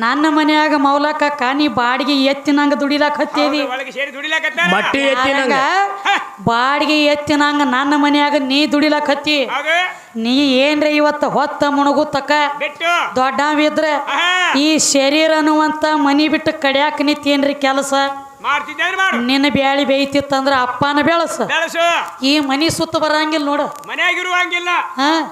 ನನ್ನ ಮನ್ಯಾಗ ಮೌಲಕ್ಕ ನೀ ಬಾಡಿಗೆ ಎತ್ತಿನಂಗ ದುಡಿಲಾಕ ಹತ್ತೀವಿ ಒಳಗೆ ಸೇರಿ ದುಡಿಲಾಕತ್ತ ಮಟ್ಟಿ ಎತ್ತಿನಂಗ ಬಾಡಿಗೆ ಎತ್ತಿನಂಗ ನನ್ನ ಮನ್ಯಾಗ ನೀ ದುಡಿಲಾಕ ಹತ್ತಿ ನೀ ಏನ್ರಿ ಇವತ್ತ ಹೊತ್ತ ಮುಣಗುತ್ತಕ್ಕ ಬಿಟ್ಟು ದೊಡ್ಡವಿದ್ರೆ ಈ ಶರೀರ ಅನ್ನುವಂತ ಮನಿ ಬಿಟ್ಟು ಕಡ್ಯಾಕ ನಿಂತೇನ್ರಿ ಕೆಲಸ ಮಾಡ್ತಿದ್ದೇನೆ ಮಾಡು ನಿನ್ನ ಬ್ಯಾಳಿ ಬೇಯ್ತಿತ್ತಂದ್ರ ಅಪ್ಪನ ಬೆಳಸ ಬೆಳಸು ಈ ಮನಿ ಸುತ್ತ ಬರಂಗಿಲ್ಲ ನೋಡು ಮನೆಯಾಗಿರುವಂಗಿಲ್ಲ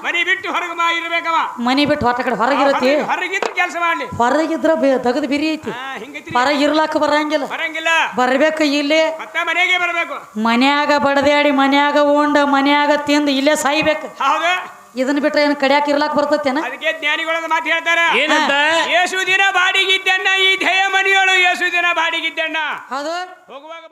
ಮನಿ ಬಿಟ್ಟು ಹೊರಗೆ ಇರ್ಬೇಕವ ಮನಿ ಬಿಟ್ಟು ಹೊಟ್ಟ ಕಡೆ ಹೊರಗಿರತಿ ಹೊರಗಿದ್ದು ಕೆಲಸ ಮಾಡ್ಲಿ ಹೊರಗಿದ್ರ ತಗದ್ ಬಿರಿ ಐತಿ ಹಿಂಗೈತಿ ಹೊರಗಿರ್ಲಾಕ ಬರಂಗಿಲ್ಲ ಬರಂಗಿಲ್ಲ ಬರ್ಬೇಕು ಇಲ್ಲಿ ಮತ್ತೆ ಮನೆಗೆ ಬರಬೇಕು ಮನ್ಯಾಗ ಬಡದಾಡಿ ಮನ್ಯಾಗ ಉಂಡ ಮನ್ಯಾಗ ತಿಂದು ಇಲ್ಲೇ ಸಾಯ್ಬೇಕು ಹೌದು ಇದನ್ನ ಬಿಟ್ರೆ ಏನು ಕಡ್ಯಾಕ ಇರ್ಲಾಕ ಬರ್ತೇನ ಅದಕ್ಕೆ ಜ್ಞಾನಿಗಳದ ಮಾತು ಹೇಳ್ತಾರ ಏನಂತ ಏಸು ದಿನ ಬಾಡಿಗಿದ್ದಣ್ಣ ಈ ಧ್ಯೇಯ ಮನಿಯೊಳು ಏಸು ದಿನ ಬಾಡಿಗಿದ್ದಣ್ಣ ಹೌದು ಹೋಗುವಾಗ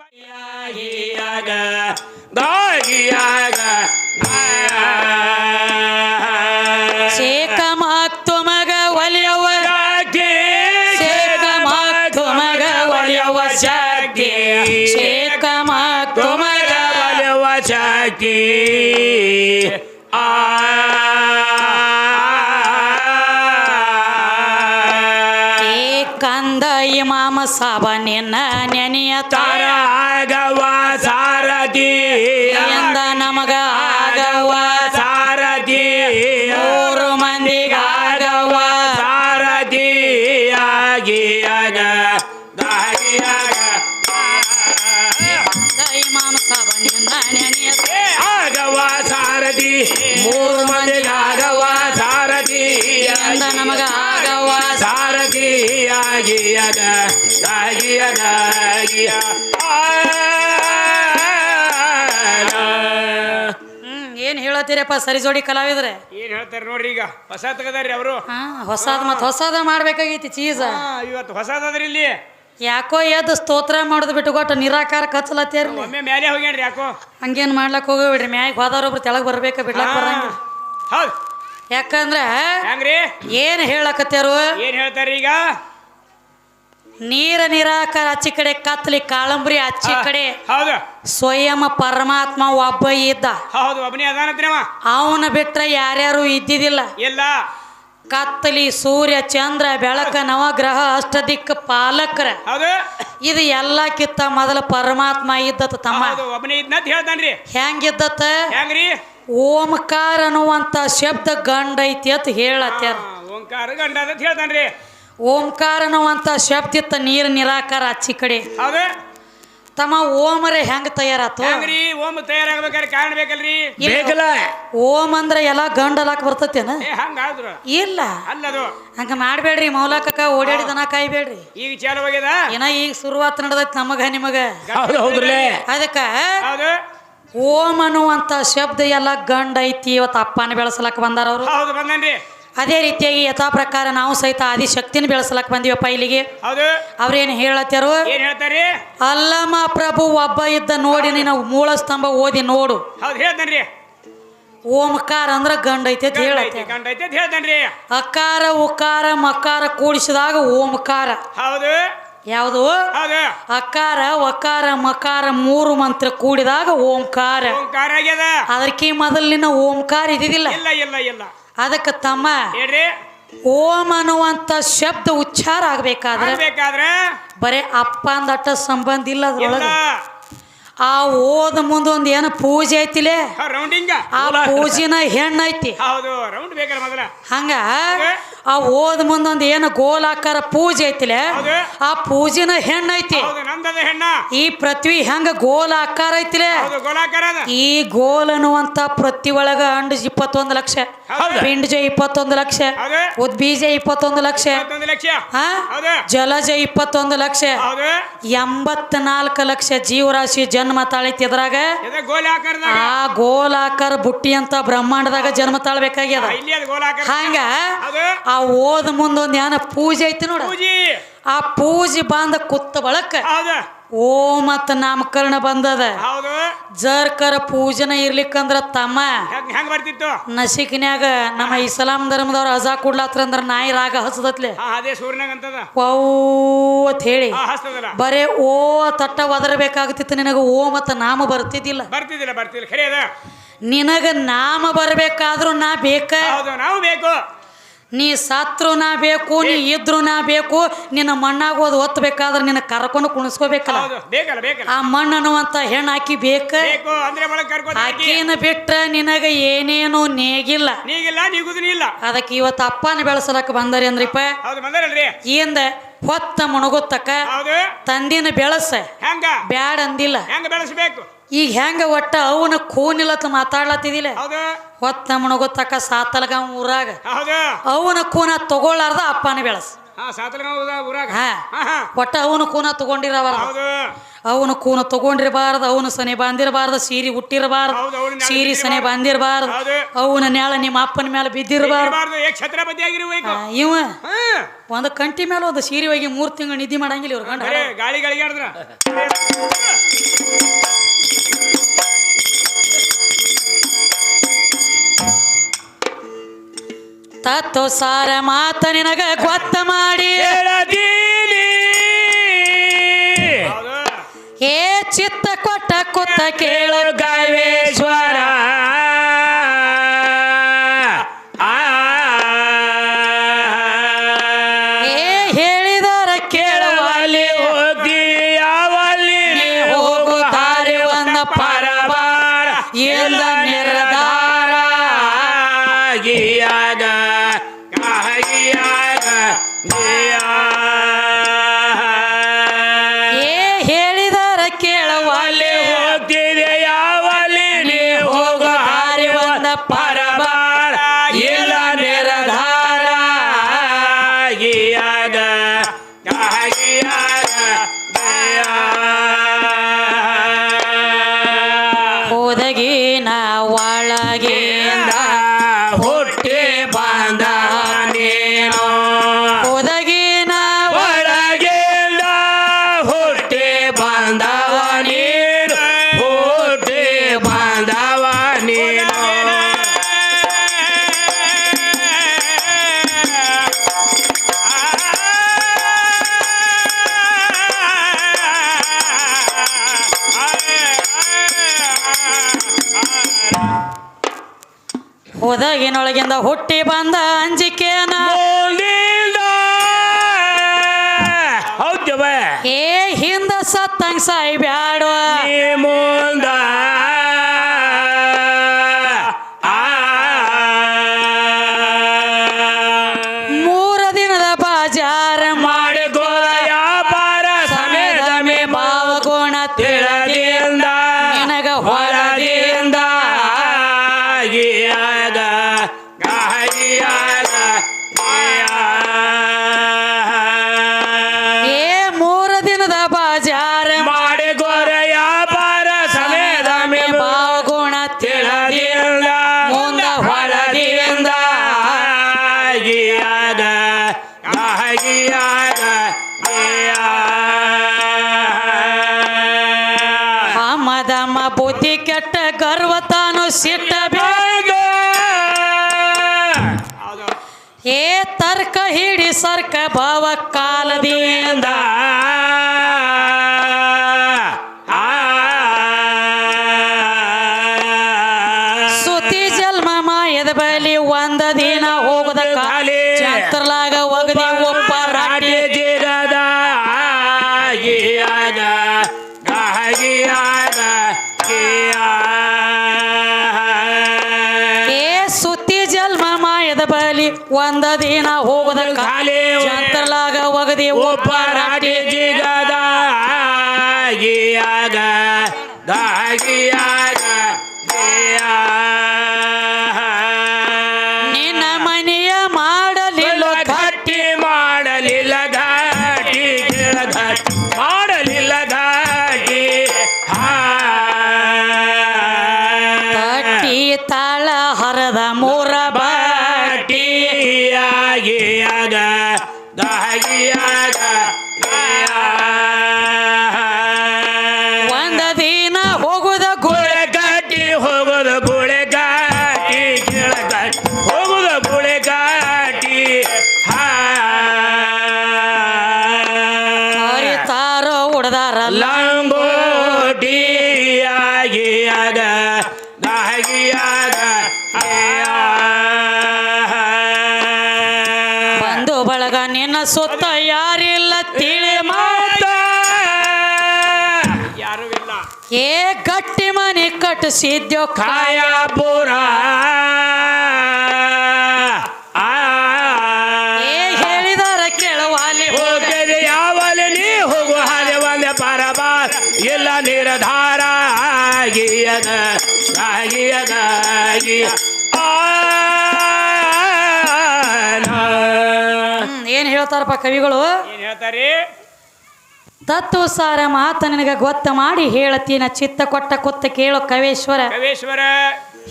ಶೇಖ ಮಾತು ಮಗ ಒಲಿಯವ ಶೇಖ ಮಾತು ಮಗ ಒಲಿಯವ ಶಾಖೆ ಶೇಖ ಮಾತು ಮಗ ಒಲಿಯವ ಶಾಖೆ ಕಂದ ಇಮಾಮ ಸಾಬ ನಿನ್ನ ನೆನೆಯ ತಾರ ಆಗವ ಸಾರಥಿ ಎಂದ ನಮಗ ಆಗವ ಸಾರಥಿ 3 ಮಂದಿಗಾಗವ ಸಾರಥಿ ಆಗಿಯಾಗ ಇಮಾಮ ಸಾಬ ನಿನ್ನ ನೆನೆಯ ಆಗವ ಸಾರಥಿ 3 ಮಂದಿಗಾಗವ ಸಾರಥಿ ಎಂದ ನಮಗ ಆಗವ ಸಾರಥಿ ಆಗಿಯಾಗ ಏನ್ ಹೇಳತ್ತೀರಪ್ಪ ಸರಿ ಜೋಡಿ ಕಲಾವಿದ್ರೆ ಏನ್ ಹೇಳ್ತಾರ ನೋಡ್ರಿ ಈಗ ಹೊಸ ತಗದಾರ್ರಿ ಅವರು ಹೊಸಾದ್ ಮತ್ ಹೊಸಾದ ಮಾಡ್ಬೇಕಾಗೈತಿ ಚೀಸ ಇವತ್ತು ಹೊಸದಾದ್ರಿ ಇಲ್ಲಿ ಯಾಕೋ ಎದ್ದು ಸ್ತೋತ್ರ ಮಾಡೋದು ಬಿಟ್ಟು ಕೊಟ್ಟು ನಿರಾಕಾರ ಕಚ್ಚಲತ್ತೇರ್ಲಿ ಒಮ್ಮೆ ಮೇಲೆ ಹೋಗ್ಯಾನ್ರಿ ಯಾಕೋ ಹಂಗೇನ್ ಮಾಡ್ಲಕ್ ಹೋಗ್ಬಿಡ್ರಿ ಮ್ಯಾಗ ಹೋದವ್ರೊಬ್ರು ತೆಳಗ್ ಬರ್ಬೇಕ ಬಿಡ್ಲಕ್ ಬರಂಗಿಲ್ಲ ಹೌದ್ ಯಾಕಂದ್ರ ಹೆಂಗ್ರಿ ಏನ್ ಹೇಳಕತ್ಯಾರು ಏನ್ ಹೇಳ್ತಾರ ಈಗ ನೀರ ನಿರಾಕಾರ ಅಚ್ಚಿ ಕಡೆ ಕತ್ಲಿ ಕಾಳಂಬ್ರಿ ಅಚ್ಚಿ ಕಡೆ ಹೌದು ಸ್ವಯಂ ಪರಮಾತ್ಮ ಒಬ್ಬ ಇದ್ದ ಹೌದು ಒಬ್ಬನೇ ಅದಾನತ್ರಿ ಅವ ಅವನ ಬಿಟ್ರೆ ಯಾರ್ಯಾರು ಇದ್ದಿದ್ದಿಲ್ಲ ಇಲ್ಲ ಕತ್ತಲಿ ಸೂರ್ಯ ಚಂದ್ರ ಬೆಳಕ ನವಗ್ರಹ ಅಷ್ಟದಿಕ್ಕ ಪಾಲಕರ ಹೌದು ಇದು ಎಲ್ಲಕ್ಕಿಂತ ಮೊದಲ ಪರಮಾತ್ಮ ಇದ್ದತ ತಮ್ಮ ಹೌದು ಒಬ್ಬನೇ ಇದ್ನಂತ ಹೇಳ್ತಾನ್ರಿ ಹೆಂಗಿದ್ದತ ಹೆಂಗ್ರಿ ಓಂಕಾರ ಅನ್ನುವಂತ ಶಬ್ದ ಗಂಡ ಐತಿ ಅಂತ ಹೇಳತ್ಯಾರ ಓಂಕಾರ ಗಂಡ ಅಂತ ಹೇಳ್ತಾನ್ರಿ ಓಂಕಾರ ಅನ್ನುವಂತ ಶಬ್ದ ಇತ್ತ ನೀರು ನಿರಾಕಾರ ಅಚ್ಚಿ ಕಡೆ ಹೌದು ತಮ್ಮ ಓಮರೆ ಹೆಂಗ ತಯಾರಾತು ಹೆಂಗ್ರಿ ಓಂ ತಯಾರಾಗಬೇಕಾದ್ರೆ ಕಾರಣ ಬೇಕಲ್ರಿ ಬೇಕಲ್ಲ ಓಂ ಅಂದ್ರ ಎಲ್ಲಾ ಗಂಡಲಾಕ ಬರ್ತತೇನ ಹಂಗಾದ್ರು ಇಲ್ಲ ಅಲ್ಲದು ಹಂಗ ಮಾಡ್ಬೇಡ್ರಿ ಮೌಲಾಕಕ್ಕ ಓಡಾಡಿದನ ಕಾಯ್ಬೇಡ್ರಿ ಈಗ ಚಾಲು ಆಗ್ಯದ ಏನ ಈಗ ಶುರುವಾತ್ ನಡೆದೈತಿ ನಮಗ ನಿಮಗ ಹೌದು ಹೌದ್ರಲ್ಲೇ ಅದಕ್ಕ ಹೌದು ಓಂ ಅನ್ನುವಂತ ಶಬ್ದ ಎಲ್ಲ ಗಂಡ ಐತಿ ಇವತ್ತು ಅಪ್ಪನ ಬೆಳೆಸಲಕ್ ಬಂದಾರ ಅವರು ಹೌದು ಬಂದನ್ರಿ ಅದೇ ರೀತಿಯಾಗಿ ಯಥಾ ಪ್ರಕಾರ ನಾವು ಸಹಿತ ಆದಿಶಕ್ತಿನ ಬೆಳೆಸಲಕ್ ಬಂದಿವಪ್ಪ ಇಲ್ಲಿಗೆ ಹೌದು ಅವ್ರೇನು ಹೇಳತ್ತಾರು ಏನ್ ಹೇಳ್ತಾರಿ ಅಲ್ಲಮ ಪ್ರಭು ಒಬ್ಬ ಇದ್ದ ನೋಡಿ ನೀನು ಮೂಲ ಸ್ತಂಭ ಓದಿ ನೋಡು ಹೌದು ಹೇಳ್ತಾನ್ರಿ ಓಂಕಾರ ಅಂದ್ರ ಗಂಡ ಐತಿ ಅಂತ ಹೇಳತ್ತೆ ಗಂಡ ಐತೆ ಅಂತ ಹೇಳ್ತಾನ್ರಿ ಅಕಾರ ಉಕಾರ ಮಕಾರ ಕೂಡಿಸಿದಾಗ ಓಂಕಾರ ಹೌದು ಯಾವುದು ಹೌದು ಅಕಾರ ವಕಾರ ಮಕಾರ 3 ಮಂತ್ರ ಕೂಡಿದಾಗ ಓಂಕಾರ ಓಂಕಾರ ಆಗ್ಯದ ಅದಕ್ಕೆ ಮೊದಲಿನ ಓಂಕಾರ ಇದ್ದಿದ್ದಿಲ್ಲ ಇಲ್ಲ ಇಲ್ಲ ಇಲ್ಲ ಅದಕ್ಕೆ ತಮ್ಮ ಹೇಳ್ರಿ ಓಂ ಅನ್ನುವಂತ ಶಬ್ದ ಉಚ್ಚಾರ ಆಗ್ಬೇಕಾದ್ರೆ ಬೇಕಾದ್ರೆ ಬರೇ ಅಪ್ಪ ಅಂದಟ್ಟ ಸಂಬಂಧ ಇಲ್ಲ ಇಲ್ಲ ಅದ್ರೊಳಗ ಆ ಓದ ಮುಂದ ಒಂದ್ ಏನ ಪೂಜೆ ಐತಿಲೇ ರೌಂಡಿಂಗ್ ಆ ಪೂಜಿನ ಹೆಣ್ಣ ಐತಿ ಹೌದು ರೌಂಡ್ ಬೇಕಾರ ಮೊದಲ ಹಂಗ ಆ ಓದ ಮುಂದ ಒಂದ್ ಏನ ಗೋಲಾಕಾರ ಪೂಜೆ ಐತಿಲೆ ಆ ಪೂಜಿನ ಹೆಣ್ಣ ಐತಿ ಹೌದು ನಂದದ ಹೆಣ್ಣ ಈ ಪೃಥ್ವಿ ಹೆಂಗ ಗೋಲ ಆಕಾರ ಐತಿಲೆ ಹೌದು ಗೋಲಾಕಾರ ಈ ಗೋಲ್ ಅನ್ನುವಂತ ಪ್ರತಿ ಒಳಗ ಅಂಡ 21 ಲಕ್ಷ ಪಿಂಡಜ 21 ಲಕ್ಷ ಉದ್ಬೀಜ 21 ಲಕ್ಷ 21 ಲಕ್ಷ ಜಲಜ 21 ಲಕ್ಷ ಹೌದು 84 ಲಕ್ಷ ಜೀವರಾಶಿ ಜನ್ಮ ತಾಳೈತಿ ಇದ್ರಾಗ ಆ ಗೋಲಾಕಾರ ಬುಟ್ಟಿ ಅಂತ ಬ್ರಹ್ಮಾಂಡದಾಗ ಜನ್ಮ ತಾಳ್ಬೇಕಾಗ್ಯದ ಹಂಗ ಆ ಓದ ಮುಂದೊಂದ್ ಏನ ಪೂಜೆ ಐತಿ ನೋಡ ಆ ಪೂಜೆ ಬಂದ ಕುತ್ತ ಬಳಕ ಓಂ ಮತ್ತ ನಾಮಕರಣ ಬಂದದ ಜರ್ಕರ ಪೂಜನ ಇರ್ಲಿಕ್ಕಂದ್ರ ತಮ್ಮ ಹೆಂಗ್ ಬರ್ತಿತ್ತು ನಸಿಕಿನ್ಯಾಗ ನಮ್ಮ ಇಸ್ಲಾಂ ಧರ್ಮದವ್ರ ಅಜಾ ಕೊಡ್ಲಾತ್ರ ಅಂದ್ರ ನಾಯಿ ರಾಗ ಹಚ್ಚದತ್ಲೆ ಅಂತ ಹೇಳಿ ಬರೇ ಓ ತಟ್ಟ ಒದರಬೇಕಾಗ್ತಿತ್ತು ನಿನಗ ಓ ಮತ್ತ ನಾಮ ಬರ್ತಿದ್ದಿಲ್ಲ ನಿನಗ ನಾಮ ಬರ್ಬೇಕಾದ್ರೂ ನಾ ಬೇಕ ನಾವು ಬೇಕು ನೀ ಸತ್ರು ನಾ ಬೇಕು, ನೀ ಇದ್ರು ನಾ ಬೇಕು. ನಿನ್ನ ಮಣ್ಣಾಗ ಹೋದ್ ಒತ್ತಬೇಕಾದ್ರೆ ನಿನ್ನ ಕರ್ಕೊಂಡು ಕುಣಿಸ್ಕೋಬೇಕಲ್ಲ. ಹೌದು ಬೇಕಲ್ಲ ಬೇಕಲ್ಲ ಆ ಮಣ್ಣು ಅನ್ನುವಂತ ಹೆಣ್ಣು ಆಕಿ ಬೇಕ. ಬೇಕು ಅಂದ್ರೆ ಒಳಗೆ ಕರ್ಕೊಂಡು ಆಕಿನ ಬಿಟ್ಟ ನಿನಗ ಏನೇನು ನೇಗಿಲ್ಲ. ನೀಗಿಲ್ಲ ನೀಗುದೂ ಇಲ್ಲ. ಅದಕ್ಕೆ ಇವತ್ತು ಅಪ್ಪನ ಬೆಳೆಸಲಕ್ಕ ಬಂದರಿ ಅಂದ್ರಿಪ್ಪ. ಹೌದು ಬಂದಾರಲ್ರಿ. ಇಂದ ಹೊತ್ತ ಮುಣಗುತ್ತಕ್ಕ ಹೌದು ತಂದಿನ ಬೆಳಸ ಹೆಂಗ ಬ್ಯಾಡ ಅಂದಿಲ್ಲ. ಹೆಂಗ ಬೆಳೆಸಬೇಕು ಈಗ ಹೆಂಗ ಒಟ್ಟ ಅವನ ಕೂನಿಲ್ಲತ್ತ ಮಾತಾಡ್ಲತ್ತಿದಿಲ್ಲ. ಹೌದು ಹೊತ್ತ ಮುಣಗುತ್ತಕ್ಕ ಸಾತಲ್ಗ ಊರಾಗ ಹೌದು ಅವನ ಕೂನ ತಗೊಳ್ಳಾರ್ದ ಅಪ್ಪನ ಬೆಳಸ. ಊರಾಗ ಹಾ ಒಟ್ಟ ಅವನ ಕೂನ ತಗೊಂಡಿರವ. ಹೌದು ಅವನ ಕೂನ ತಗೊಂಡಿರಬಾರ್ದು, ಅವನ ಸನೆ ಬಂದಿರಬಾರ್ದು, ಸೀರೆ ಹುಟ್ಟಿರಬಾರ್ದು, ಹೌದು, ಅವ್ನ ನ್ಯಾಳ ಸೀರೆ ಸನೆ ಬಂದಿರಬಾರ್ದು, ಹೌದು. ಅವನ ನ್ಯಾಳ ನಿಮ್ಮ ಅಪ್ಪನ ಮೇಲೆ ಬಿದ್ದಿರಬಾರ್ದು. ಛತ್ರಪತಿ ಆಗಿರ್ಬೇಕು. ಇವ ಒಂದು ಕಂಟಿ ಮೇಲೆ ಒಂದು ಸೀರೆ ಹೋಗಿ 3 ತಿಂಗಳು ನಿದ್ದೆ ಮಾಡಂಗಿಲ್ಲ ಇವ್ರ ಗಂಡ. ಗಾಳಿ ಗಾಳಿಗೆ ಆಡಿದ್ರ ತತ್ವ ಸಾರ ಮಾತ ನಿನಗ ಗೊತ್ತ ಮಾಡಿ ಹೇಳದೀನಿ ಏ ಚಿತ್ತ ಕೊಟ್ಟ ಕುತ್ತ ಕೇಳ ಗಾವೇಶ್ವರ ಏ ಹೇಳಿದರ ಕೇಳವಲ್ಲಿ ಹೋಗಿ ಯಾವಲ್ಲಿ ಹೋಗು ದಾರಿ ಒಂದ ಪರವಾರ ಎಲ್ಲ ನಿರ್ಧಾರ ಆಗಿಯಾಗ ಆಗಿಯಾಗ ಏ ಹೇಳಿದರ ಕೇಳವಲ್ಲಿ ಹೋಗ್ತಿದೆ ಯಾವಲ್ಲಿ ನೀ ಹೋಗು ದಾರಿ ಒಂದ ಪರವಾರ ಎಲ್ಲ ನಿರ್ಧಾರ ಆಗಿಯಾಗ ಆಗಿಯಾಗ ಹೋದಗಿನ ಒಳಗಿಂದ ಹುಟ್ಟಿ ಬಂದ ನೀನು ಹೋದಗಿನ ಒಳಗಿಂದ ಹುಟ್ಟಿ ಬಂದವ ನೀನು ಹುಟ್ಟಿ ಬಂದವ ನೀನು ಹೋದಗಿನೊಳಗಿಂದ ಹುಟ್ಟಿ ಬಂದ ಅಂಜಿಕೆನ ಮೂಲಿಂದ ಹೌದ್ಯವ ಏ ಹಿಂದ ಸತ್ತಂಗ್ ಸಾಯಿ ಬ್ಯಾಡ್ವ ನೀ ಮುಂದ ಮೂರ ದಿನದ ಬಾಜಾರ ಮಾಡಿಕೋ ವ್ಯಾಪಾರ ಸಮೇತ ಮೇ ಭಾವಗುಣ ತಿಳದಿಂದ ನಿನಗ ಹೊರದಿಂದ ಆಗಿಯಾಗ ಆಗಿಯಾಗ ಏ ಮೂರ ದಿನದ ಬಾಜಾರ ಮಾಡಿಕೋ ವ್ಯಾಪಾರ ಸಮೇತ ಮೇ ಭಾವಗುಣ ತಿಳದಿಂದ ಮುಂದ ಹೊರದಿಂದ ಆಗಿಯಾಗ ಆಗಿಯಾಗ ಮದಮ ಬುದ್ಧಿ ಕೆಟ್ಟ ಗರ್ವ ತಾನು ಸಿಟ್ಟ ಬೇಗ ಏ ತರ್ಕ ಹಿಡಿ ಸರ್ಕ ಭಾವ ಕಾಲದಿಂದ ಸುತಿ ಜನ್ಮ ಮಾಯದ ಬಲಿ ಒಂದ ದಿನ ಹೋಗುದ ಖಾಲಿ ಚಂತ್ರಲಾಗ ಒಗದಿ ಒಪ್ಪ ರಾಟಿ ಜಿಗದ ಆಗಿಯಾಗ ಆಗಿಯಾಗ ಏ ಸುತ್ತಿ ಜನ್ಮ ಮಾಯದ ಬಲಿ ಒಂದ ದಿನ ಹೋಗುದ ಖಾಲಿ ಚಂತ್ರಲಾಗ ಒಗದಿ ಒಪ್ಪ ರಾಟಿ ಜಿಗದ ಆಗಿಯಾಗ ಆಗಿಯಾಗ ನಿನ್ನ ಮನೆಯ ಮಾಡಲಿಲ್ಲ ಘಾಟಿ ಮಾಡಲಿಲ್ಲ ಘಾಟಿ ಘಾಟಿ ಮಾಡಲಿಲ್ಲ ಘಾಟಿ ತಟ್ಟಿ ತಾಳ ಹರದ ಮೂರ ಬಾಟಿ ಆಗಿಯಾಗ ಆಗಿಯಾಗ ಒಂದ ದಿನ ಹೋಗುದ ಗುಳೆ ಘಾಟಿ ಹೋಗೋದು ಗುಳೆ ಘಾಟಿ ಗಿಳ ಘಾಟಿ ಹೋಗುದು ಗುಳೆ ಘಾಟಿ ಹರಿತಾರೋ ಉಡ್ದಾರಲ್ಲ ಲಂಗೋಟಿ ಆಗಿಯಾಗ ಆಗಿಯಾಗ ಸುತ್ತ ಯಾರಿಲ್ಲ ತಿಳಿ ಮಾತ ಯಾರು ಇಲ್ಲ ಏ ಗಟ್ಟಿ ಮನೆ ಕಟ್ಟಿಸಿದ್ಯೋ ಕಾಯ ಪುರ ಏ ಹೇಳಿದಾರ ಕೇಳುವಲ್ಲಿ ಹೋಗದೆ ಯಾವಲ್ಲಿ ನೀ ಹೋಗು ಹಾಗೆ ಒಂದೇ ಪರಬಾರ ಇಲ್ಲ ನಿರ್ಧಾರ ಆಗಿಯದ ಆಗಿಯದ ಏನ್ ಹೇಳ್ತಾರಪ್ಪ ಕವಿಗಳು ಏನ್ ಹೇಳ್ತಾರಿ ತತ್ವ ಸಾರ ಮಾತ ನಿನಗ ಗೊತ್ತ ಮಾಡಿ ಹೇಳತೀನ ಚಿತ್ತ ಕೊಟ್ಟ ಕೊತ್ತ ಕೇಳೋ ಕವೇಶ್ವರ ಕವೇಶ್ವರ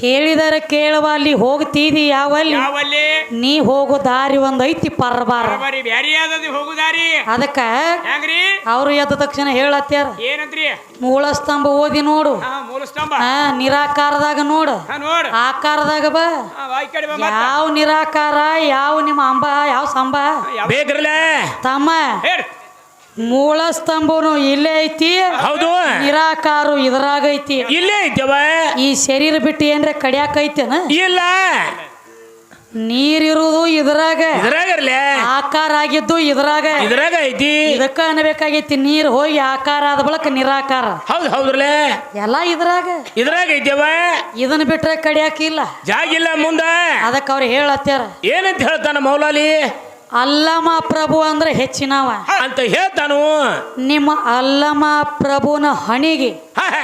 ಹೇಳಿದರೆ ಕೇಳುವ ಅಲ್ಲಿ ಹೋಗ್ತೀದಿ ಯಾವಲ್ಲಿ ಯಾವಲ್ಲಿ ನೀ ಹೋಗೋ ದಾರಿ ಒಂದ್ ಐತಿ ಪರ್ಬಾರ ಬರೀ ಬ್ಯಾರಿ ಆದದಿ ಹೋಗುದಾರಿ ಅದಕ್ಕ ಹೆಂಗ್ರಿ ಅವ್ರು ಎದ್ದ ತಕ್ಷಣ ಹೇಳತ್ಯಾರ ಏನಂತ್ರಿ ಮೂಲ ಸ್ತಂಭ ಓದಿ ನೋಡು ಮೂಲ ಸ್ತಂಭ ನಿರಾಕಾರದಾಗ ನೋಡು ನೋಡು ಆಕಾರದಾಗ ಬಾ ಈ ಕಡೆ ಬಾ ಮತ್ತ. ಯಾವ ನಿರಾಕಾರ ಯಾವ ನಿಮ್ಮ ಅಂಬ ಯಾವ ಸಂಬ ಬೇಕ್ರಲ್ಲ ತಮ್ಮ ಹೇಳ್ ಮೂಲ ಸ್ತಂಭನು ಇಲ್ಲೇ ಐತಿ ಹೌದು ನಿರಾಕಾರು ಇದ್ರಾಗ ಐತಿ ಇಲ್ಲೇ ಐತವ ಈ ಶರೀರ ಬಿಟ್ಟು ಏನ್ರ ಕಡಿಯಾಕ ಐತೇನ ಇಲ್ಲ ನೀರಿರುವುದು ಇದ್ರಾಗ ಇದ್ರಾಗರ್ಲೆ ಆಕಾರ ಆಗಿದ್ದು ಇದ್ರಾಗ ಇದ್ರಾಗ ಐತಿ ಇದಕ್ಕ ಅನ್ಬೇಕಾಗೈತಿ ನೀರ್ ಹೋಗಿ ಆಕಾರ ಆದ ಬಳಕ ನಿರಾಕಾರ ಹೌದು ಹೌದ್ರಲೆ ಎಲ್ಲಾ ಇದ್ರಾಗ ಇದ್ರಾಗ ಐತವ ಇದನ್ನ ಬಿಟ್ರೆ ಕಡಿಯಾಕಿಲ್ಲ ಜಾಗಿಲ್ಲ ಮುಂದ ಅದಕ್ಕ ಅವ್ರು ಹೇಳತ್ಯಾರ ಏನಂತ ಹೇಳ್ತಾನ ಮೌಲಾಲಿ ಅಲ್ಲಮ ಪ್ರಭು ಅಂದ್ರೆ ಹೆಚ್ಚಿನವ ಅಂತ ಹೇಳ್ತಾನು ನಿಮ್ಮ ಅಲ್ಲಮ ಪ್ರಭುನ ಹಣಿಗೆ ಹ, ಹ.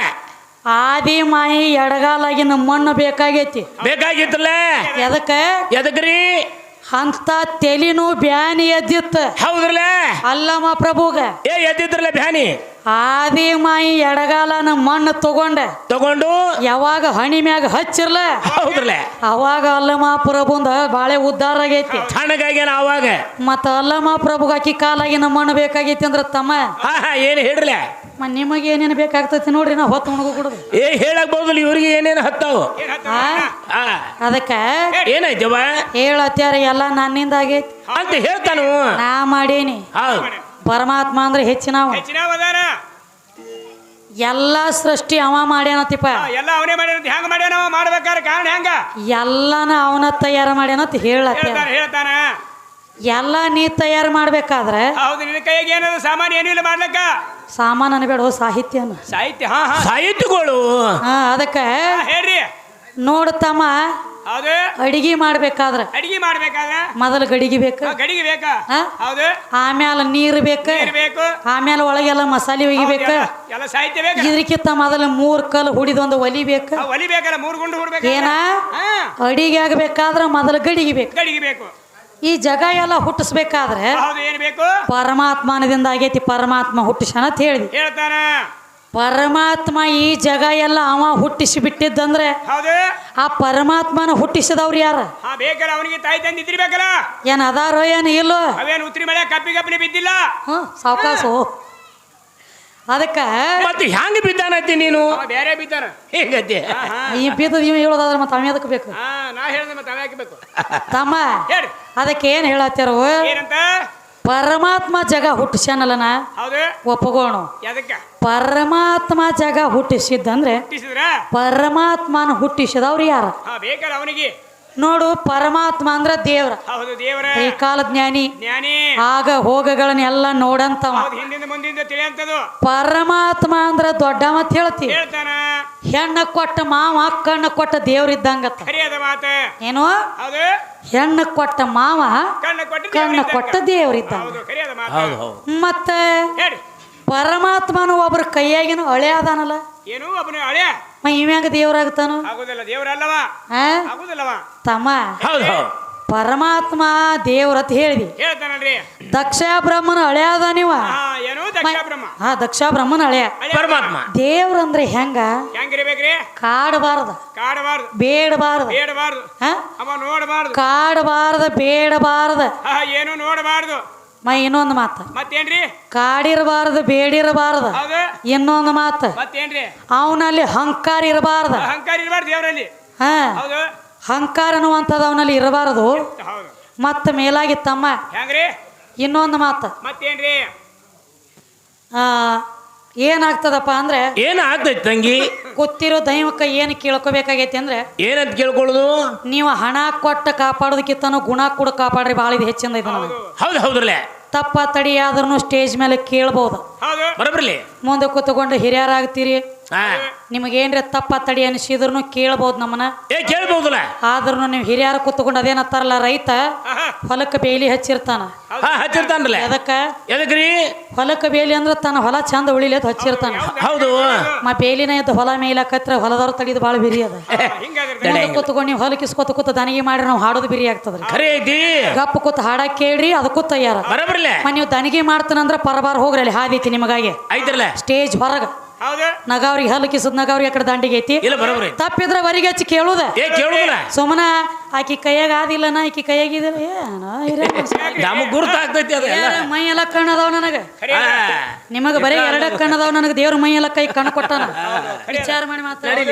ಆದಿ ಮಾಯಿ ಎಡಗಾಲಾಗಿನ ಮಣ್ಣು ಬೇಕಾಗೈತಿ ಬೇಕಾಗಿತ್ತಲ್ಲ ಎದಕ್ಕ ಎದಕ್ರಿ ಅಂತ ತೆಲಿನೂ ಬ್ಯಾನಿ ಎದ್ದಿತ್ತ ಹೌದ್ರಲ್ಲ ಅಲ್ಲಮ ಪ್ರಭುಗ ಎದ್ದಿದ್ರಲ್ಲ ಬ್ಯಾನಿ ಆದಿ ಮಾಯಿ ಎಡಗಾಲನ ಮಣ್ಣು ತಗೊಂಡು ಯಾವಾಗ ಹಣಿ ಮ್ಯಾಗ ಹಚ್ಚಿರ್ಲ ಹೌದ್ರಲ್ಲ ಅವಾಗ ಅಲ್ಲಮ ಪ್ರಭುಂದ ಬಾಳೆ ಉದ್ಧಾರ ಆಗೈತಿ ತಣ್ಣಗಾಗ್ಯಾನ ಅವಾಗ ಮತ್ತ ಅಲ್ಲಮ ಪ್ರಭುಗ ಅಕ್ಕಿ ಕಾಲಾಗಿನ ಮಣ್ಣು ಬೇಕಾಗೈತಿ ಅಂದ್ರ ತಮ್ಮ ಹಾ ಹಾ ಏನು ಹೇಳ್ರಲ್ಲ ನಿಮಗೆ ಏನೇನು ಬೇಕಾಗ್ತೈತಿ ನೋಡ್ರಿ ನಾ ಹೊತ್ತು ಮುಣಗು ಕೊಡುದು ಹೇಳಕ್ ಬೌದಲ್ಲ ಇವ್ರಿಗೆ ಏನೇನು ಹತ್ತಾವು ಅದಕ್ಕ ಏನಾಯ್ತವ ಹೇಳತ್ಯಾರ ಎಲ್ಲ ನನ್ನಿಂದ ಆಗೈತಿ ಅಂತ ಹೇಳ್ತಾನು ನಾ ಮಾಡೇನಿ ಹೌದು ಪರಮಾತ್ಮ ಅಂದ್ರೆ ಹೆಚ್ಚಿನವ ಹೆಚ್ಚಿನವದಾನ ಎಲ್ಲ ಸೃಷ್ಟಿ ಅವ ಮಾಡ್ಯಾನತಿಪ್ಪ ಎಲ್ಲ ಅವನೇ ಮಾಡ್ಯಾನ ಹೆಂಗ ಮಾಡ್ಯಾನ ಅವ ಮಾಡ್ಬೇಕಾರ ಕಾರಣ ಹೆಂಗ ಎಲ್ಲಾನ ಅವನ ತಯಾರ ಮಾಡ್ಯಾನಂತ ಹೇಳತ್ಯಾರ ಹೇಳ್ತಾನ ಎಲ್ಲ ನೀ ತಯಾರು ಮಾಡ್ಬೇಕಾದ್ರೆ ಹೌದು ನಿನ್ನ ಕೈಗೆ ಏನದು ಸಾಮಾನ್ಯ ಏನೂ ಇಲ್ಲ ಮಾಡ್ಲಕ್ಕ ಸಾಮಾನು ಅನ್ಬೇಡ ಸಾಹಿತ್ಯನ ಸಾಹಿತ್ಯ ಹಾ ಹಾ ಸಾಹಿತ್ಯಗಳು ಅದಕ್ಕ ಹೇಳ್ರಿ ನೋಡ್ತಮ್ಮ ಹೌದು ಅಡಿಗೆ ಮಾಡ್ಬೇಕಾದ್ರ ಅಡಿಗೆ ಮಾಡ್ಬೇಕಾದ್ರ ಮೊದಲು ಗಡಿಗೆ ಬೇಕು ಗಡಿಗೆ ಬೇಕಾ ಹೌದು ಆಮ್ಯಾಲ ನೀರು ಬೇಕು ಬೇಕು ಆಮ್ಯಾಲ ಒಳಗೆಲ್ಲ ಮಸಾಲೆ ಒಗಿಬೇಕು ಎಲ್ಲ ಸಾಹಿತ್ಯ ಬೇಕು ಇದಕ್ಕಿಂತ ಮೊದಲು 3 ಕಲ್ ಹುಡಿದೊಂದು ಒಲಿ ಬೇಕು ಒಲಿ ಬೇಕಲ್ಲ 3 ಗುಂಡು ಹುಡ್ಬೇಕು ಏನ ಅಡಿಗೆ ಆಗ್ಬೇಕಾದ್ರ ಮೊದಲು ಗಡಿಗೆ ಬೇಕು ಗಡಿಗೆ ಬೇಕು ಈ ಜಗ ಎಲ್ಲ ಹುಟ್ಟಿಸ್ಬೇಕಾದ್ರೆ ಹೌದು ಏನ್ ಬೇಕು ಪರಮಾತ್ಮನದಿಂದ ಆಗೈತಿ ಪರಮಾತ್ಮ ಹುಟ್ಟಿಸನ ಅಂತ ಹೇಳಿದಿ ಹೇಳ್ತಾನ ಪರಮಾತ್ಮ ಈ ಜಗ ಎಲ್ಲ ಅವ ಹುಟ್ಟಿಸಿ ಬಿಟ್ಟಿದ್ದಂದ್ರೆ ಹೌದು ಆ ಪರಮಾತ್ಮನ ಹುಟ್ಟಿಸಿದವ್ರು ಯಾರ ಬೇಕಲ್ಲ ಅವನಿಗೆ ತಾಯಿ ತಂದೆ ಇದ್ದಿರ್ಬೇಕಲ್ಲ ಏನ್ ಅದಾರೋ ಏನ್ ಇಲ್ಲೋ ಅವೇನು ಉತ್ರಿ ಮಳೆ ಕಪ್ಪಿ ಬಿದ್ದಿಲ್ಲ ಸಾವಕಾಸು ಅದಕ್ಕ ಮತ್ತೆ ಹೆಂಗ ಬಿದ್ದಾನತಿ ನೀನು ಬೇರೆ ಬಿದ್ದಾನ ಹೇಗತಿ ಈ ಬೀದದ ಇವ ಹೇಳೋದಾದ್ರೆ ಮತ್ತೆ ಅವ ಅದಕ್ಕೆ ಬೇಕು ನಾ ಹೇಳ್ದೆ ಮತ್ತೆ ಅವೇ ಹಾಕಬೇಕು ತಮ್ಮ ಹೇಳಿ ಅದಕ್ಕೆ ಏನ್ ಹೇಳತ್ತಾರ ಏನಂತ ಪರಮಾತ್ಮ ಜಗ ಹುಟ್ಟಿಸ್ಯಾನಲ್ಲನ ಹೌದು ಒಪ್ಪಗೋಣ ಅದಕ್ಕ ಪರಮಾತ್ಮ ಜಗ ಹುಟ್ಟಿಸಿದ್ದಂದ್ರೆ ಹುಟ್ಟಿಸಿದ್ರ ಪರಮಾತ್ಮನ ಹುಟ್ಟಿಸಿದವ್ರು ಯಾರ ಬೇಕಲ್ಲ ಅವನಿಗೆ ನೋಡು ಪರಮಾತ್ಮ ಅಂದ್ರ ದೇವ್ರ ಹೌದು ದೇವರ ಈ ಕಾಲ ಜ್ಞಾನಿ ಜ್ಞಾನಿ ಆಗ ಹೋಗಗಳನ್ನೆಲ್ಲ ನೋಡಂತವ ಹಿಂದಿಂದ ಮುಂದಿಂದ ತಿಳಿಯಂತದು ಪರಮಾತ್ಮ ಅಂದ್ರ ದೊಡ್ಡ ಮತ್ ಹೇಳ್ತಿ ಹೇಳ್ತಾನ ಹೆಣ್ಣ ಕೊಟ್ಟ ಮಾವ ಕಣ್ಣ ಕೊಟ್ಟ ದೇವ್ರಿದ್ದಂಗತ್ತ ಸರಿಯಾದ ಮಾತ ಏನು ಹೌದು ಹೆಣ್ಣ ಕೊಟ್ಟ ಮಾವ ಕಣ್ಣ ಕೊಟ್ಟ ದೇವ್ರಿದ್ದಂಗ ಹೌದು ಸರಿಯಾದ ಮಾತ ಹೌದು ಹೌದು ಮತ್ತೆ ಹೇಳಿ ಪರಮಾತ್ಮನು ಒಬ್ರ ಕೈಯಾಗಿನ ಹಳೆ ಅದಾನಲ್ಲ ಏನು ಒಬ್ಬನ ಹಳೆ ಇವ್ಯಾಂಗ ದೇವ್ರಾಗ್ತಾನು ಆಗುದಿಲ್ಲ ದೇವರಲ್ಲವ ಆಗುದಿಲ್ಲವ ತಮ್ಮ ಹೌದು ಹೌದು ಪರಮಾತ್ಮ ದೇವ್ರತ್ ಹೇಳಿದಿ ಹೇಳ್ತಾನಲ್ರಿ ದಕ್ಷ ಬ್ರಹ್ಮನ ಹಳೆ ಅದ ನೀವ ಏನು ದಕ್ಷ ಬ್ರಹ್ಮ ದಕ್ಷ ಬ್ರಹ್ಮನ ಹಳೆ ಪರಮಾತ್ಮ ದೇವ್ರಂದ್ರೆ ಹೆಂಗಿರ್ಬೇಕ್ರಿ ಕಾಡಬಾರ್ದ ಕಾಡಬಾರ್ದು ಬೇಡಬಾರ್ದ ಬೇಡಬಾರ್ದು ಅವ ನೋಡಬಾರ್ದು ಕಾಡಬಾರ್ದ ಬೇಡಬಾರ್ದ ಏನು ನೋಡಬಾರ್ದು ಇನ್ನೊಂದು ಮಾತ ಮತ್ತೇನ್ರಿ ಕಾಡಿರಬಾರ್ದು ಬೇಡಿರಬಾರ್ದು ಹೌದು ಇನ್ನೊಂದು ಮಾತ ಮತ್ತೇನ್ರಿ ಅವನಲ್ಲಿ ಅಹಂಕಾರ ಇರಬಾರ್ದ ಅಹಂಕಾರ ಇರಬಾರ್ದು ದೇವರಲ್ಲಿ ಹೌದು ಅಹಂಕಾರ ಅನ್ನುವಂಥದ್ದು ಅವನಲ್ಲಿ ಇರಬಾರದು ಹೌದು ಮತ್ತ ಮೇಲಾಗಿ ತಮ್ಮ ಹೆಂಗ್ರಿ ಇನ್ನೊಂದು ಮಾತ ಮತ್ತೇನ್ರಿ ಏನಾಗ್ತದಪ್ಪ ಅಂದ್ರೆ ಏನಾಗ್ತೈತಿ ತಂಗಿ ಗೊತ್ತಿರೋ ದೈವಕ್ಕ ಏನು ಕೇಳ್ಕೊಬೇಕಾಗೈತಿ ಅಂದ್ರೆ ಏನಂತ ಕೇಳ್ಕೊಳ್ಳೋದು ನೀವು ಹಣ ಕೊಟ್ಟು ಕಾಪಾಡೋದಕ್ಕಿಂತನೂ ಗುಣ ಕೂಡ ಕಾಪಾಡ್ರಿ ಭಾಳ ಇದು ಹೆಚ್ಚಿಂದ ಇದು ನಮಗೆ ಹೌದು ಹೌದ್ರಲ್ಲ ತಪ್ಪ ತಡಿಯಾದ್ರೂ ಸ್ಟೇಜ್ ಮೇಲೆ ಕೇಳ್ಬೋದು. ಹೌದು ಬರಬ್ರಲಿ ಮುಂದೆ ಕೂತ್ಕೊಂಡು ಹಿರಿಯರಾಗ್ತೀರಿ, ಹಾ ನಿಮಗೇನ್ರಿ ತಪ್ಪ ತಡಿ ಅನಿಸಿದ್ರು ಕೇಳ್ಬೋದು ನಮ್ಮನ್ನ. ಕೇಳ್ಬಹುದಲ್ಲ. ಆದ್ರೂ ನೀವು ಹಿರಿಯರ ಕೂತ್ಕೊಂಡು ಅದೇನತ್ತಾರಲ್ಲ, ರೈತ ಹೊಲಕ್ಕೆ ಬೇಲಿ ಹಚ್ಚಿರ್ತಾನ. ಹಚ್ಚಿರ್ತಾನಲ್ಲ. ಎದಕ್ರಿ ಹೊಲಕ್ಕೆ ಬೇಲಿ ಅಂದ್ರೆ ತನ್ನ ಹೊಲ ಚಂದ ಉಳಿಲಿ ಅಂತ ಹಚ್ಚಿರ್ತಾನ. ಹೌದು. ಬೇಲಿನ ಎದ್ದು ಹೊಲ ಮೇಲಕತ್ರ ಹೊಲದವ್ರು ತಡಿದು ಭಾಳ ಬಿರಿ ಅದ. ಮುಂದೆ ಕೂತ್ಕೊಂಡು ನೀವು ಹೊಲಕ್ಕಿಸ್ಕೊತ ಕೂತ ದನಿಗೆ ಮಾಡಿ ನಾವು ಹಾಡೋದು ಬಿರಿ ಆಗ್ತದ್ರಿ. ಖರೆ ಐತಿ. ಗಪ್ಪ ಕೂತ್ ಹಾಡಕ್ ಕೇಳ್ರಿ, ಅದಕ್ಕೂ ತಯಾರ. ಬರಬ್ರಲ್ಲ. ನೀವು ದನಿಗೆ ಮಾಡ್ತಾನಂದ್ರ ಪರಬಾರ ಹೋಗ್ರಿ, ಅಲ್ಲಿ ಹಾದೈತಿ ನಿಮಗಾಗಿ ಐತ್ರಲ್ಲ ಸ್ಟೇಜ್ ಹೊರಗ. ನಗಾವ್ರಿಗೆ ಹಲಕಿಸದ್ ನಗಾವ್ರಿಗೆ ಆ ಕಡೆ ದಂಡಿಗೆ ಐತಿ. ಇಲ್ಲ ಬರಬ್ರಿ. ತಪ್ಪಿದ್ರ ವರಿಗೆ ಹಚ್ಚಿ ಕೇಳುದ. ಕೇಳುದಿಲ್ಲ. ಸುಮ್ಮನ ಆಕಿ ಕೈಯಾಗ ಆದಿಲ್ಲನ, ಆಕಿ ಕೈಯಾಗಿದಿಲ್ಲ ನಮಗ್ ಗುರುತ ಆಗ್ತೈತಿ. ಅದ ಮೈ ಎಲ್ಲ ಕಣ್ಣದಾವ ನನಗ, ನಿಮಗ ಬರೀ 2 ಕಣ್ಣದಾವ ನನಗ. ದೇವ್ರ ಮೈ ಎಲ್ಲ ಕೈ ಕಣ್ಣು ಕೊಟ್ಟಾನ. ವಿಚಾರ ಮಾಡಿ ಮಾತಾಡಿ.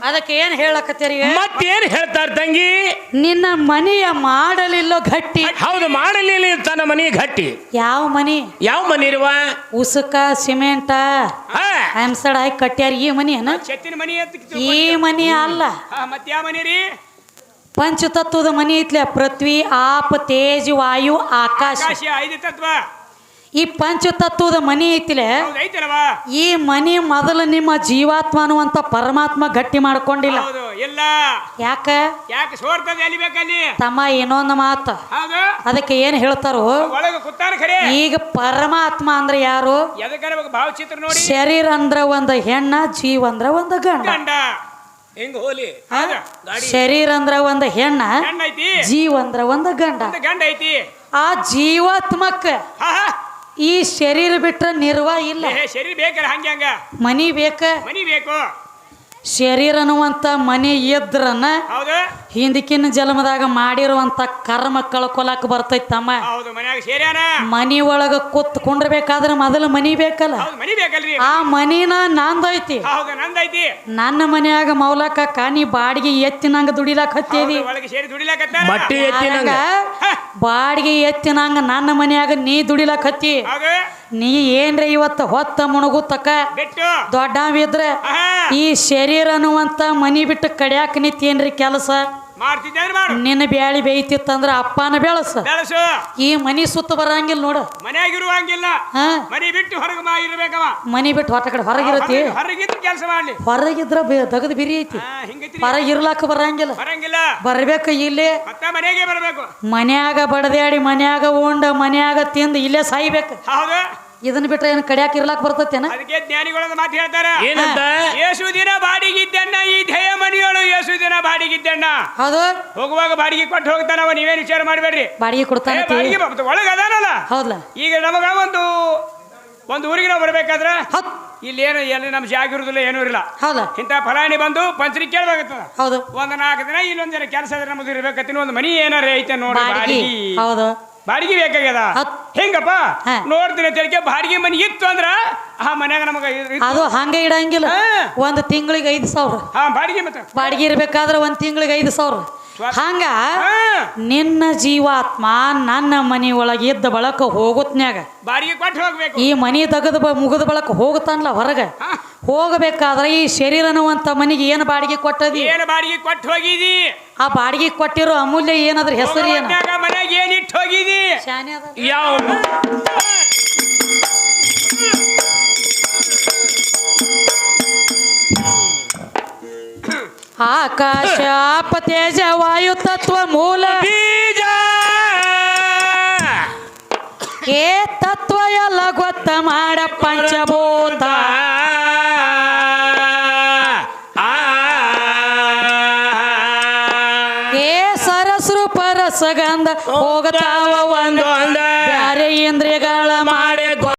ಅದಕ್ಕೆ ಏನ್ ಹೇಳಕತ್ತೀರಿ? ಮತ್ತೇನ್ ಹೇಳ್ತಾರ ತಂಗಿ? ನಿನ್ನ ಮನೆಯ ಮಾಡಲಿಲ್ಲೋ ಗಟ್ಟಿ. ಹೌದು, ಮಾಡಲಿಲ್ಲ ತನ್ನ ಮನಿ ಗಟ್ಟಿ. ಯಾವ ಮನಿ? ಯಾವ ಮನಿ ಇರುವ? ಉಸುಕ ಸಿಮೆಂಟ ಹಂಸಡ್ ಹಾಕಿ ಕಟ್ಟ್ಯಾರ. ಈ ಮನಿ ಅನ್ನ ಈ ಮನಿ ಅಲ್ಲ, ಮತ್ತೆ ಯಾವ ಮನಿ ರೀ? ಪಂಚತತ್ವದ ಮನಿ ಐತ್ಲೆ. ಪೃಥ್ವಿ, ಆಪ, ತೇಜ್, ವಾಯು, ಆಕಾಶ. 5 ತತ್ವ. ಈ ಪಂಚತತ್ವದ ಮನಿ ಐತಿಲೆ. ಈ ಮನಿ ಮೊದಲು ನಿಮ್ಮ ಜೀವಾತ್ಮ ಅನ್ನುವಂತ ಪರಮಾತ್ಮ ಗಟ್ಟಿ ಮಾಡ್ಕೊಂಡಿಲ್ಲ. ಯಾಕ? ತಮ್ಮ ಇನ್ನೊಂದು ಮಾತು, ಅದಕ್ಕೆ ಏನ್ ಹೇಳ್ತಾರೋ, ಈಗ ಪರಮಾತ್ಮ ಅಂದ್ರೆ ಯಾರು? ಶರೀರ ಅಂದ್ರ ಒಂದ ಹೆಣ್ಣ, ಜೀವ ಅಂದ್ರ ಒಂದ ಗಂಡ. ಶರೀರ ಅಂದ್ರ ಒಂದ ಹೆಣ್ಣ, ಜೀವ ಅಂದ್ರ ಒಂದ ಗಂಡ. ಆ ಜೀವಾತ್ಮಕ್ಕ ಈ ಶರೀರ ಬಿಟ್ರ ನಿರ್ವಾಹ ಇಲ್ಲ. ಶರೀರ ಬೇಕಲ್ಲ, ಹಂಗ ಮನಿ ಬೇಕ. ಮನಿ ಬೇಕು. ಶರೀರ ಅನ್ನುವಂತ ಮನಿ ಇದ್ರನ ಹಿಂದಕ್ಕಿನ ಜನ್ಮದಾಗ ಮಾಡಿರುವಂತ ಕರ್ಮ ಕಳ್ಕೊಳಕ್ ಬರ್ತೈತಿ ತಮ್ಮ. ಮನಿ ಒಳಗ ಕುಂಡ್ರಬೇಕಾದ್ರ ಮೊದಲು ಮನಿ ಬೇಕಲ್ಲ. ಆ ಮನಿನ ನಂದೈತಿ. ನನ್ನ ಮನ್ಯಾಗ ಮೌಲಕ್ಕ ನೀ ಬಾಡಿಗೆ ಎತ್ತಿನಂಗ ದುಡಿಲಾಕ ಹತ್ತೀವಿ. ಬಾಡಿಗೆ ಎತ್ತಿನಂಗ ನನ್ನ ಮನ್ಯಾಗ ನೀ ದುಡಿಲಾಕ ಹತ್ತಿ. ನೀ ಏನ್ರಿ ಇವತ್ತ ಹೊತ್ತ ಮುಣಗುತ್ತಕ್ಕ ದೊಡ್ಡವಿದ್ರ ಈ ಶರೀರ ಅನ್ನುವಂತ ಮನಿ ಬಿಟ್ಟು ಕಡ್ಯಾಕ ನಿಂತೇನ್ರಿ ಕೆಲಸ ನಿನ್ನ ಬ್ಯಾಳಿ ಬೇಯ್ತಿತ್ತಂದ್ರ ಅಪ್ಪನ ಬೆಳಸ. ಈ ಮನಿ ಸುತ್ತ ಬರಂಗಿಲ್ಲ ನೋಡ. ಮನ್ಯಾಗಿರುವಂಗಿಲ್ಲ. ಮನಿ ಬಿಟ್ಟು ಹೊರಗೆ ಇರ್ಬೇಕವ. ಮನಿ ಬಿಟ್ಟು ಹೊರ ಕಡೆ ಹೊರಗಿರತಿ. ಕೆಲಸ ಮಾಡ್ಲಿ. ಹೊರಗಿದ್ರ ದಗದ್ ಬಿರಿ ಐತಿ. ಹೊರಗಿರ್ಲಾಕ ಬರಂಗಿಲ್ಲ. ಬರ್ಬೇಕ ಇಲ್ಲೇ. ಮನೆಗೆ ಬರ್ಬೇಕು. ಮನ್ಯಾಗ ಬಡದ್ಯಾಡಿ, ಮನ್ಯಾಗ ಉಂಡ, ಮನ್ಯಾಗ ತಿಂದ ಇಲ್ಲೇ ಸಾಯ್ಬೇಕು. ಇದನ್ನ ಬಿಟ್ರೆ ಏನ್ ಕಡ್ಯಾಕ ಇರ್ಲಾಕ ಬರ್ತೇನ? ಅದಕ್ಕೆ ಜ್ಞಾನಿಗಳನ್ನ ಮಾತು ಹೇಳ್ತಾರ, ಯೇಸು ದಿನ ಬಾಡಿಗಿದ್ದಣ್ಣ ಈ ಧ್ಯೇಯ ಮನಿಯೊಳು ಯೇಸು ದಿನ ಬಾಡಿಗಿದ್ದಣ್ಣ. ಹೌದು, ಹೋಗುವಾಗ ಬಾಡಿಗೆ ಕೊಟ್ಟು ಹೋಗ್ತಾನವ. ನೀವೇನ್ ವಿಚಾರ ಮಾಡ್ಬೇಡ್ರಿ. ಬಾಡಿಗೆ ಕೊಡ್ತಾನ. ಒಳಗ ಅದಾನಲ್ಲ. ಹೌದಲ್ಲ. ಈಗ ನಮಗ ಒಂದು ಊರಿಗೆ ನಾವು ಬರ್ಬೇಕಾದ್ರ ಇಲ್ಲಿ ಏನು ಎಲ್ಲಿ ನಮ್ ಜಾಗ ಇರುದಿಲ್ಲ, ಏನೂ ಇರಲ್ಲ. ಹೌದಾ? ಇಂತ ಫಲಾನಿ ಬಂದು ಪಂಚರಿಗೆ ಕೇಳ್ಬೇಕಾಗ್ತದ. ಹೌದು. ಒಂದ್ 4 ದಿನ ಇಲ್ಲೊಂದ್ ಜನ ಕೆಲಸ ಇದ್ರೆ ನಮ್ದು ಇರ್ಬೇಕತ್ತೀನಿ. ಒಂದು ಮನಿ ಏನಾರ ಐತೆ ನೋಡಿ. ಹೌದು, ಬಾಡಿಗೆ ಬೇಕಾಗ್ಯದ. ಹೆಂಗಪ್ಪ ನೋಡ್ತೀನಿ ತೆರಿಗೆ ಬಾಡಿಗೆ ಮನಿ ಇತ್ತು ಅಂದ್ರ ಆ ಮನ್ಯಾಗ ನಮಗ ಅದು ಹಂಗ ಇಡಂಗಿಲ್ಲ. 1 ತಿಂಗಳಿಗೆ 5,000 ಬಾಡಿಗೆ. ಮತ್ತೆ ಬಾಡಿಗೆ ಇರ್ಬೇಕಾದ್ರೆ 1 ತಿಂಗಳಿಗೆ 5,000. ಹಂಗ ನಿನ್ನ ಜೀವಾತ್ಮ ನನ್ನ ಮನಿ ಒಳಗೆ ಇದ್ದ ಬಳಕ ಹೋಗುತ್ನ್ಯಾಗ ಬಾಡಿಗೆ ಕೊಟ್ಟು ಹೋಗ್ಬೇಕು. ಈ ಮನಿ ತೆಗೆದ ಮುಗಿದ ಬಳಕ ಹೋಗುತ್ತಾನಲ್ಲ ಹೊರಗ. ಹೋಗಬೇಕಾದ್ರೆ ಈ ಶರೀರ ಅನ್ನುವಂತ ಮನಿಗೆ ಏನು ಬಾಡಿಗೆ ಕೊಟ್ಟದಿ? ಏನು ಬಾಡಿಗೆ ಕೊಟ್ಟು ಹೋಗಿದಿ? ಆ ಬಾಡಿಗೆ ಕೊಟ್ಟಿರೋ ಅಮೂಲ್ಯ ಏನಾದ್ರ ಹೆಸರು ಏನು? ಮನೆಗೆ ಏನಿಟ್ಟು ಹೋಗಿದಿ? ಯಾವ ಆಕಾಶ, ಆಪ, ತೇಜ, ವಾಯು, ತತ್ವ, ಮೂಲ, ಬೀಜ. ಏ ತತ್ವ ಎಲ್ಲ ಗೊತ್ತ ಮಾಡ ಪಂಚಭೂತ. ಏ ಸರಸ್ರು ಪರಸಗಂಧ ಹೋಗತಾವ ಒಂದು ಬ್ಯಾರೆ ಇಂದ್ರಿಯಗಳ ಮಾಡಿ